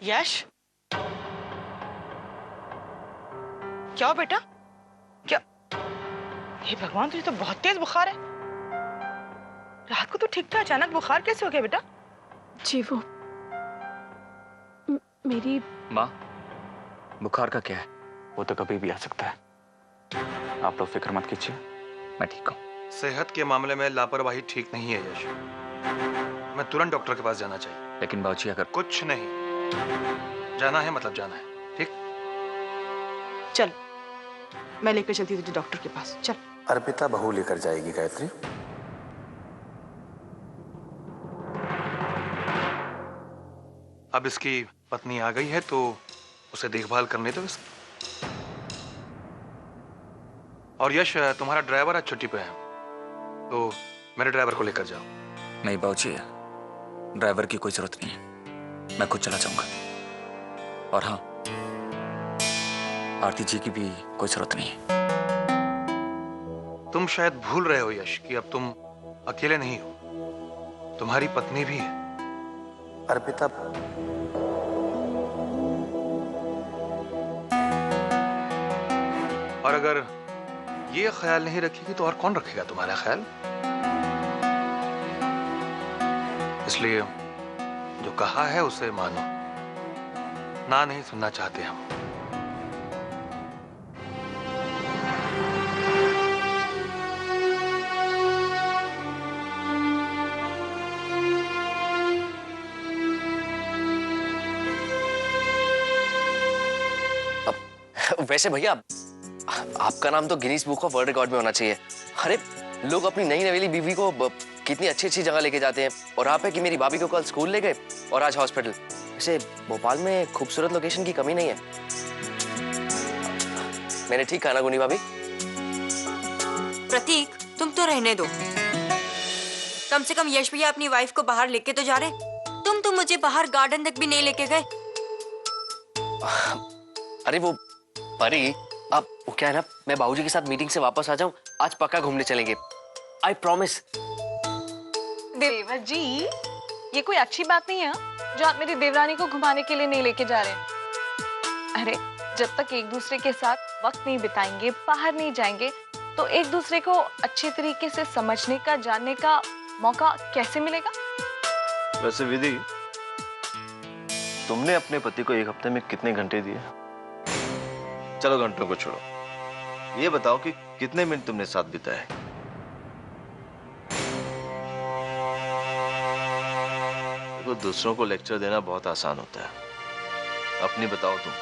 यश, क्या बेटा? क्या? हे भगवान, तुझे तो बहुत तेज बुखार है। रात को तो ठीक था, अचानक बुखार कैसे हो गया बेटा? जी वो मेरी माँ, बुखार का क्या है? वो तो कभी भी आ सकता है। आप लोग फिक्र मत कीजिए, मैं ठीक हूँ। सेहत के मामले में लापरवाही ठीक नहीं है यश। मैं तुरंत डॉक्टर के पास जाना चाहिए। लेकिन बाबूजी, अगर कुछ नहीं, जाना है मतलब जाना है, ठीक? चल, मैं लेकर चलती तुझे डॉक्टर के पास। चल। अर्पिता बहू लेकर जाएगी गायत्री। अब इसकी पत्नी आ गई है तो उसे देखभाल करने दो इसकी। और यश, तुम्हारा ड्राइवर आज छुट्टी पे है, तो मेरे ड्राइवर को लेकर जाओ। नहीं बाबूजी, ड्राइवर की कोई जरूरत नहीं है, मैं खुद चला जाऊंगा। और हाँ, आरती जी की भी कोई जरूरत नहीं है। तुम शायद भूल रहे हो यश कि अब तुम अकेले नहीं हो, तुम्हारी पत्नी भी है। अर्पिता, और अगर ये ख्याल नहीं रखेगी तो और कौन रखेगा तुम्हारा ख्याल? इसलिए जो कहा है उसे मानो, ना नहीं सुनना चाहते हम। वैसे भैया, आपका नाम तो Guinness book of world record में होना चाहिए। अरे लोग अपनी नई नवेली बीवी को कितनी अच्छी अच्छी जगह लेके जाते हैं, और आप है कि मेरी भाभी को कल स्कूल ले गए और आज हॉस्पिटल। वैसे भोपाल में खूबसूरत लोकेशन की कमी नहीं है। मैंने ठीक कहा ना गुनी भाभी? प्रतीक, तुम तो रहने दो। कम से कम यश भैया अपनी वाइफ को बाहर लेके तो जा रहे। तुम तो मुझे बाहर गार्डन तक भी नहीं लेके गए। अरे वो परी, अब वो क्या है ना, मैं बाबूजी के साथ मीटिंग से वापस आ जाऊं, आज पक्का घूमने चलेंगे, आई प्रॉमिस। देवर जी, ये कोई अच्छी बात नहीं है जो आप मेरी देवरानी को घुमाने के लिए नहीं लेके जा रहे हैं। अरे, जब तक एक दूसरे के साथ वक्त नहीं बिताएंगे, बाहर नहीं जाएंगे, तो एक दूसरे को अच्छे तरीके से समझने का, जानने का मौका कैसे मिलेगा? वैसे विधि, तुमने अपने पति को एक हफ्ते में कितने घंटे दिए? चलो घंटों को छोड़ो, ये बताओ कि कितने मिनट तुमने साथ बिताए? देखो, दूसरों को लेक्चर देना बहुत आसान होता है, अपनी बताओ तुम।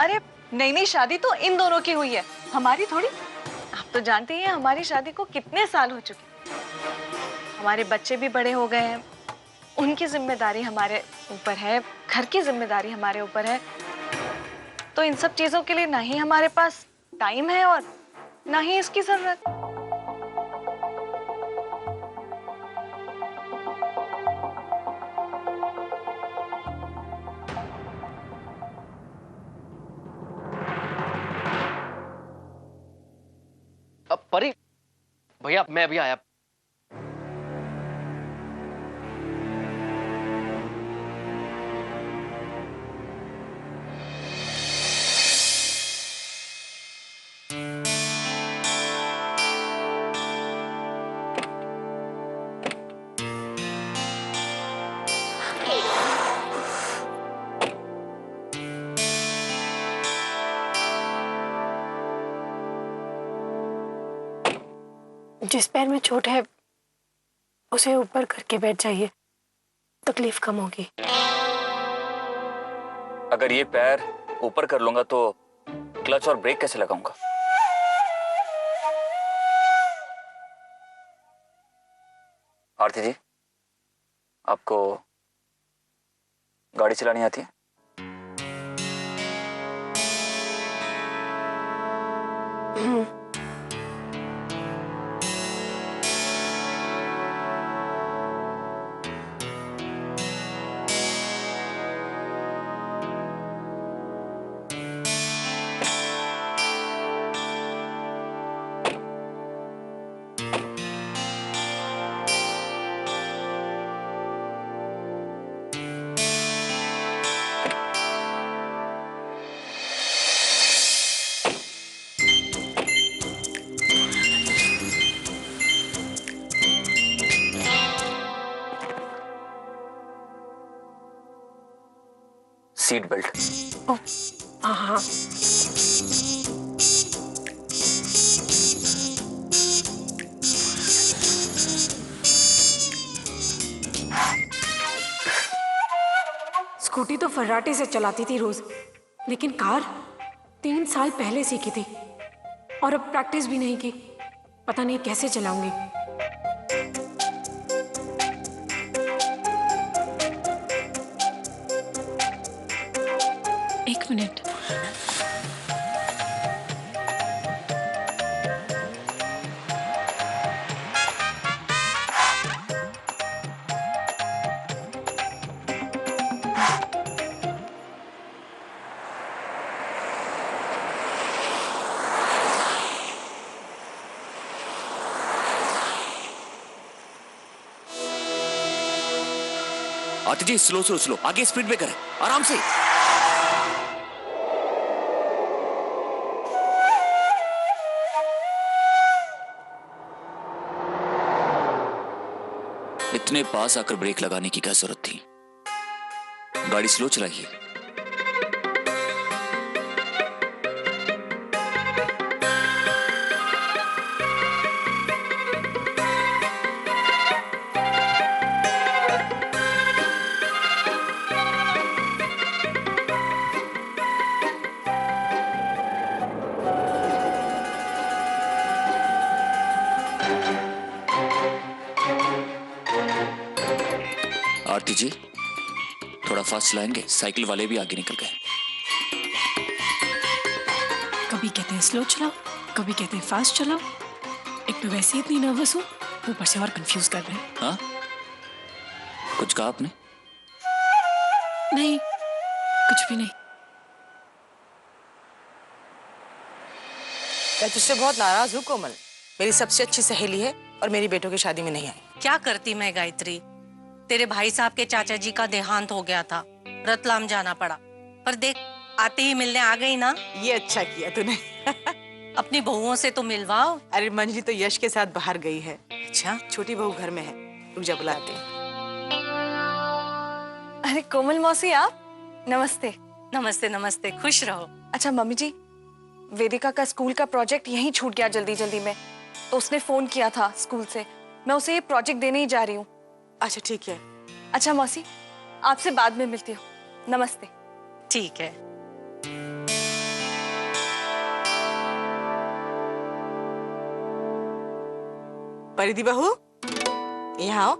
अरे नई शादी तो इन दोनों की हुई है, हमारी थोड़ी। आप तो जानते हैं हमारी शादी को कितने साल हो चुके। हमारे बच्चे भी बड़े हो गए हैं, उनकी जिम्मेदारी हमारे ऊपर है, घर की जिम्मेदारी हमारे ऊपर है। तो इन सब चीजों के लिए ना ही हमारे पास टाइम है और ना ही इसकी जरूरत। अब परी भैया, मैं अभी आया। जिस पैर में चोट है उसे ऊपर करके बैठ जाइए, तकलीफ कम होगी। अगर ये पैर ऊपर कर लूंगा तो क्लच और ब्रेक कैसे लगाऊंगा? आरती जी, आपको गाड़ी चलानी आती है? Seat belt. ओ हाँ हाँ। स्कूटी तो फर्राटे से चलाती थी रोज, लेकिन कार 3 साल पहले सीखी थी और अब प्रैक्टिस भी नहीं की। पता नहीं कैसे चलाऊंगी। एक मिनट। आती जी, स्लो स्लो स्लो, आगे स्पीड ब्रेकर है, आराम से। इतने पास आकर ब्रेक लगाने की क्या जरूरत थी? गाड़ी स्लो चलाइए। आरती जी, थोड़ा फास्ट चलाएंगे, साइकिल वाले भी आगे निकल गए। कभी कहते हैं स्लो चलाओ, कभी कहते हैं फास्ट चलाओ। एक तो वैसे ही इतनी नर्वस हूँ, ऊपर से और कंफ्यूज कर रहे हैं। हाँ, कुछ कहा आपने? नहीं, कुछ भी नहीं। मैं तुझसे बहुत नाराज हूँ कोमल। मेरी सबसे अच्छी सहेली है और मेरी बेटों की शादी में नहीं आई। क्या करती मैं गायत्री, तेरे भाई साहब के चाचा जी का देहांत हो गया था, रतलाम जाना पड़ा, पर देख आते ही मिलने आ गई ना। ये अच्छा किया तूने। अपनी बहुओं से तो मिलवाओ। अरे मंजली तो यश के साथ बाहर गई है। अच्छा, छोटी बहू घर में है, रुक जा बुलाते हैं। अरे कोमल मौसी, आप नमस्ते। नमस्ते नमस्ते, खुश रहो। अच्छा मम्मी जी, वेदिका का स्कूल का प्रोजेक्ट यहीं छूट गया जल्दी जल्दी में, तो उसने फोन किया था स्कूल से। मैं उसे ये प्रोजेक्ट देने ही जा रही हूँ। अच्छा ठीक है। अच्छा मौसी, आपसे बाद में मिलती हूँ। नमस्ते। ठीक है। परिधि बहू, यहाँ आओ।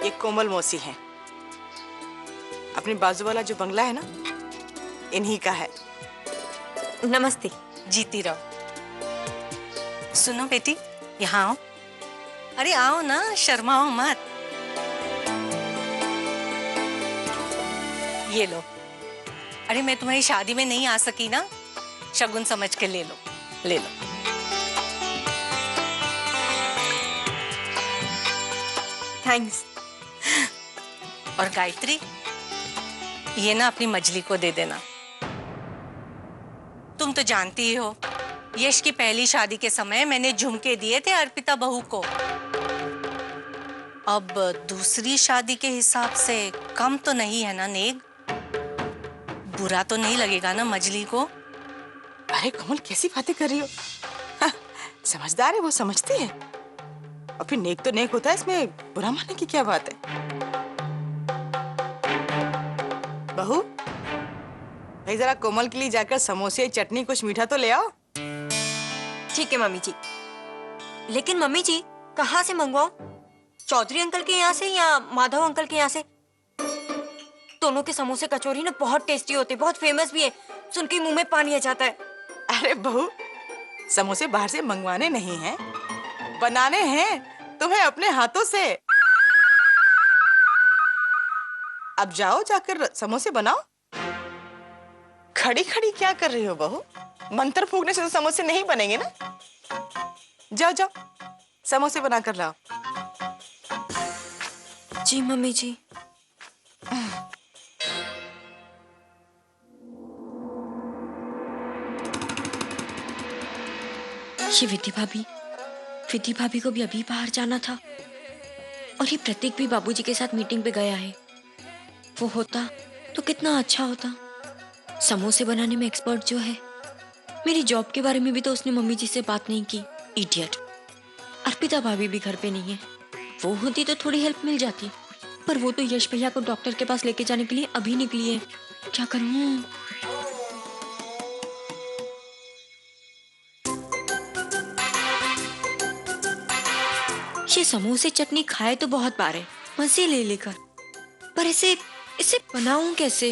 ये कोमल मौसी है। अपने बाजू वाला जो बंगला है ना, इन्हीं का है। नमस्ते। जीती रहो। सुनो बेटी, यहाँ आओ। अरे आओ ना, शर्माओ मत। ये लो। अरे मैं तुम्हारी शादी में नहीं आ सकी ना, शगुन समझ के ले लो, ले लो। थैंक्स। और गायत्री, ये ना अपनी मजली को दे देना। तुम तो जानती ही हो, यश की पहली शादी के समय मैंने झुमके दिए थे अर्पिता बहू को। अब दूसरी शादी के हिसाब से कम तो नहीं है ना नेग? बुरा तो नहीं लगेगा ना मजली को? अरे कोमल, कैसी बातें कर रही हो? हाँ, समझदार है वो, समझती है। और फिर नेक तो नेक होता है, इसमें बुरा मानने की क्या बात है? बहू, भाई जरा कोमल के लिए जाकर समोसे, चटनी, कुछ मीठा तो ले आओ। ठीक है मम्मी जी। लेकिन मम्मी जी, कहाँ से मंगवाऊं? चौधरी अंकल के यहाँ से या माधव अंकल के यहाँ से? दोनों के समोसे कचौरी ना बहुत टेस्टी होते, बहुत फेमस भी है। सुन के मुंह में पानी आ जाता है। अरे बहू, समोसे बाहर से मंगवाने नहीं हैं, बनाने हैं तुम्हें अपने हाथों से। अब जाओ, जाकर समोसे बनाओ। खड़ी खड़ी क्या कर रही हो बहू? मंत्र फूकने से तो समोसे नहीं बनेंगे ना। जाओ जाओ, समोसे बना कर लाओ। जी मम्मी जी। ये विधि भाभी को भी अभी बाहर जाना था और ये प्रतीक भी बाबूजी के साथ मीटिंग पे गया है। वो होता तो कितना अच्छा होता। समोसे बनाने में एक्सपर्ट जो है। मेरी जॉब के बारे में भी तो उसने मम्मी जी से बात नहीं की। इडियट। अर्पिता भाभी भी घर पे नहीं है। वो होती तो थोड़ी हेल्प मिल जाती, पर वो तो यश भैया को डॉक्टर के पास लेके जाने के लिए अभी निकली है। क्या करूं? ये समोसे चटनी खाए तो बहुत बार है, मजे ले लेकर, पर इसे इसे बनाऊं कैसे?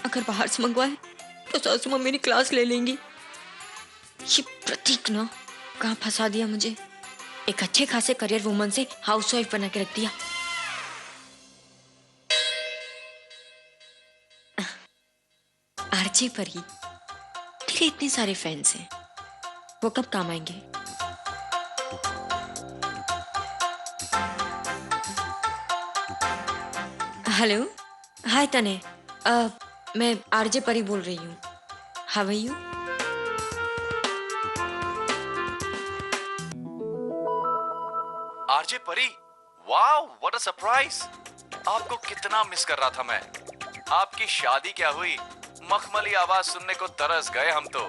अगर बाहर से मंगवाए तो सासू माँ मेरी क्लास ले लेंगी। ये प्रतीक ना कहाँ फंसा दिया मुझे। एक अच्छे खासे करियर वुमन से हाउसवाइफ बना के रख दिया। आरजे परी, तेरे इतने सारे फैंस हैं, वो कब काम आएंगे? हेलो, हाय तने, मैं आरजे परी बोल रही हूँ। How are you? RJ Pari, wow what a surprise. आपको कितना मिस कर रहा था मैं। आपकी शादी क्या हुई, मखमली आवाज सुनने को तरस गए हम तो।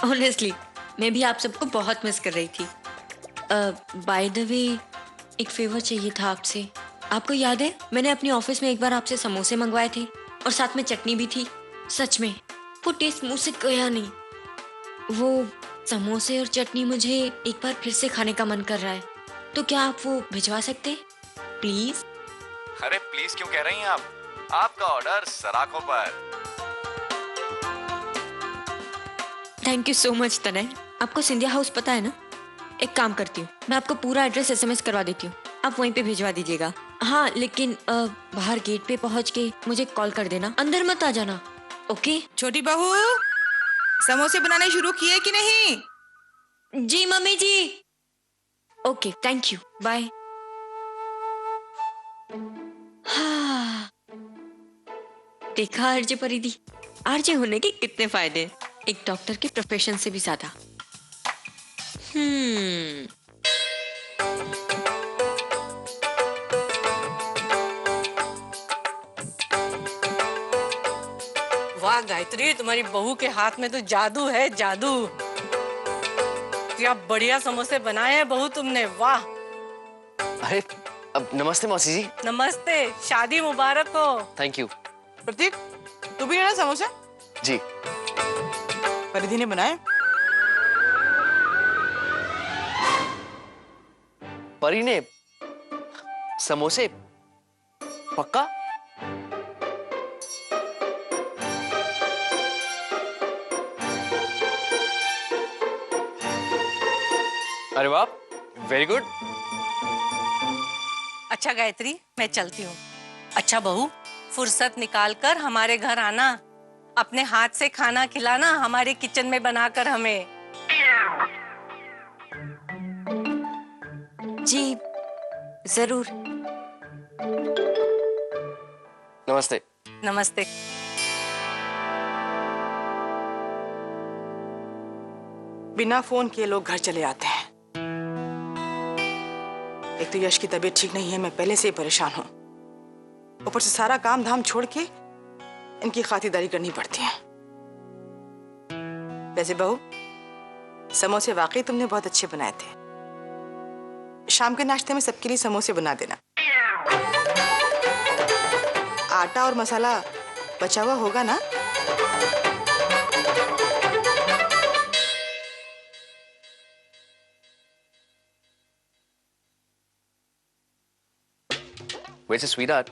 ऑनेस्टली मैं भी आप सबको बहुत मिस कर रही थी। बाय द वे, एक फेवर चाहिए था आपसे। आपको याद है मैंने अपने ऑफिस में एक बार आपसे समोसे मंगवाए थे और साथ में चटनी भी थी। सच में वो टेस्ट मुंह से गया नहीं। वो समोसे और चटनी मुझे एक बार फिर से खाने का मन कर रहा है, तो क्या आप वो भिजवा सकते प्लीज? अरे प्लीज क्यों कह रही हैं आप? आपका ऑर्डर सराखों पर। थैंक यू सो मच तनय। आपको सिंधिया हाउस पता है ना? एक काम करती हूँ, मैं आपको पूरा एड्रेस SMS करवा देती हूँ, आप वहीं पे भिजवा दीजिएगा। हाँ लेकिन बाहर गेट पे पहुँच के मुझे कॉल कर देना, अंदर मत आ जाना। ओके? छोटी बहू, समोसे बनाने शुरू किए कि नहीं? जी मम्मी जी। Okay thank you, bye. हाँ, देखा आरजे परिधि, आरजे होने के कितने फायदे, एक डॉक्टर के प्रोफेशन से भी ज्यादा। वाह गायत्री, तुम्हारी बहू के हाथ में तो जादू है, जादू। क्या बढ़िया समोसे बनाए हैं बहू तुमने, वाह। अरे अब नमस्ते मौसी जी। नमस्ते, शादी मुबारक हो। Thank you. प्रतीक, तू भी लेना समोसे? जी। परिधि ने बनाए। परी ने समोसे? पक्का? अरे वाह, वेरी गुड। अच्छा गायत्री, मैं चलती हूँ। अच्छा बहू, फुर्सत निकाल कर हमारे घर आना, अपने हाथ से खाना खिलाना हमारे किचन में बनाकर हमें। जी जरूर। नमस्ते। नमस्ते। बिना फोन किए लोग घर चले आते हैं। एक तो यश की तबीयत ठीक नहीं है, मैं पहले से ही परेशान हूँ, ऊपर से सारा काम धाम छोड़ के इनकी खातिरदारी करनी पड़ती है। वैसे बहू, समोसे वाकई तुमने बहुत अच्छे बनाए थे। शाम के नाश्ते में सबके लिए समोसे बना देना। आटा और मसाला बचा हुआ होगा ना? वैसे स्वीटहार्ट,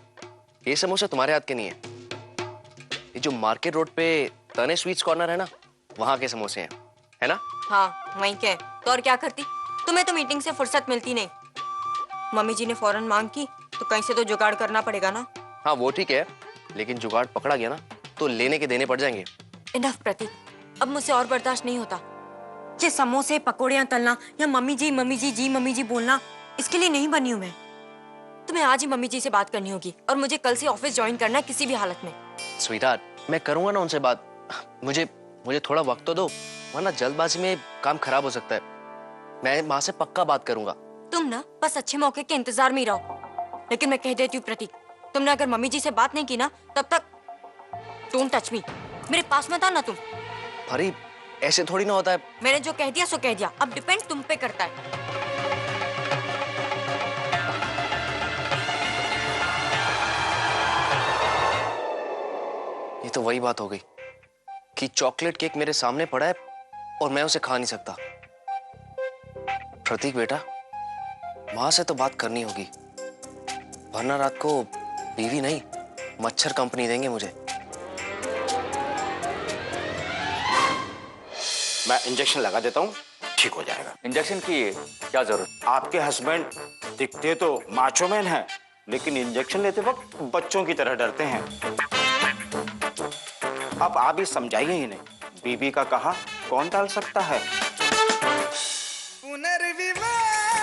ये समोसा तुम्हारे हाथ के नहीं है। ये जो मार्केट रोड पे तने स्वीट्स कॉर्नर है ना, वहां के समोसे हैं, है ना? हाँ वहीं के। तो और क्या करती, तुम्हें तो मीटिंग से फुर्सत मिलती नहीं। मम्मी जी ने फौरन मांग की तो कहीं से तो जुगाड़ करना पड़ेगा ना। हाँ वो ठीक है, लेकिन जुगाड़ पकड़ा गया ना तो लेने के देने पड़ जाएंगे। इनफ प्रतीक, अब मुझसे और बर्दाश्त नहीं होता। ये समोसे पकौड़ियाँ तलना या मम्मी जी मम्मी जी बोलना, इसके लिए नहीं बनी हूँ मैं। तुम्हें आज ही मम्मी जी से बात करनी होगी और मुझे कल से ऑफिस ज्वाइन करना है किसी भी हालत में। स्वीटहार्ट, मैं करूंगा ना उनसे बात। मुझे थोड़ा वक्त तो दो, वरना जल्दबाजी में काम खराब हो सकता है। मैं माँ से पक्का बात करूंगा। तुम ना बस अच्छे मौके के इंतजार में ही रहो। लेकिन मैं कह देती हूँ प्रतीक, तुमने अगर मम्मी जी से बात नहीं की ना, तब तक डोंट टच मी, मेरे पास मत आना तुम। अरे ऐसे थोड़ी ना होता है। मैंने जो कह दिया सो कह दिया, अब डिपेंड तुम पे करता है। ये तो वही बात हो गई कि चॉकलेट केक मेरे सामने पड़ा है और मैं उसे खा नहीं सकता। प्रतीक बेटा, माँ से तो बात करनी होगी, वरना रात को बीवी नहीं मच्छर कंपनी देंगे मुझे। मैं इंजेक्शन लगा देता हूँ, ठीक हो जाएगा। इंजेक्शन की क्या जरूरत? आपके हस्बैंड दिखते तो माचो मैन है, लेकिन इंजेक्शन लेते वक्त बच्चों की तरह डरते हैं। अब आप ही समझाइए इन्हें, बीबी का कहा कौन टाल सकता है। पुनर्विवाह